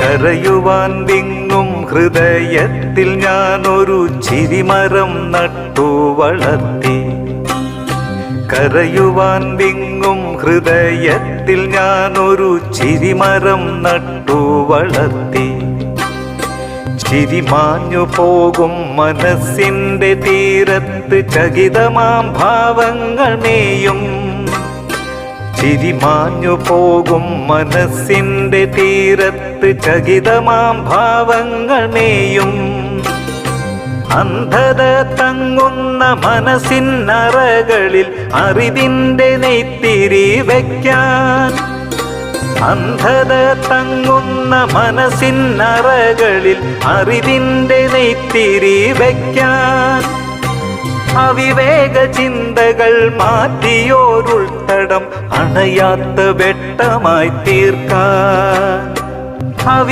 കരയുവാൻ വിങ്ങും ഹൃദയത്തിൽ ഞാനൊരു ചിരിമരം നട്ടു വളർത്തി. കരയുവാൻ വിങ്ങും ഹൃദയത്തിൽ ഞാനൊരു ചിരിമരം നട്ടു വളർത്തി. ചിരിമാഞ്ഞു പോകും മനസ്സിൻ്റെ തീരത്ത് ചകിതമാം ഭാവങ്ങൾ മേയും. ചിരിമാഞ്ഞു പോകും മനസ്സിൻ്റെ തീരത്ത് ചകിതമാം ഭാവങ്ങൾ മേയും. അന്ധത തങ്ങുന്ന മനസ്സിനറകളിൽ അറിവിൻ്റെ നെയ്ത്തിരി വയ്ക്കാൻ. അന്ധത തങ്ങുന്ന മനസ്സിനറകളിൽ അറിവിൻ്റെ നെയ്ത്തിരി വയ്ക്കാൻ. അവിവേക ചിന്തകൾ മാറ്റിയോരുൾത്തടം അണയാത്ത വെട്ടമായി തീർക്കാൻ.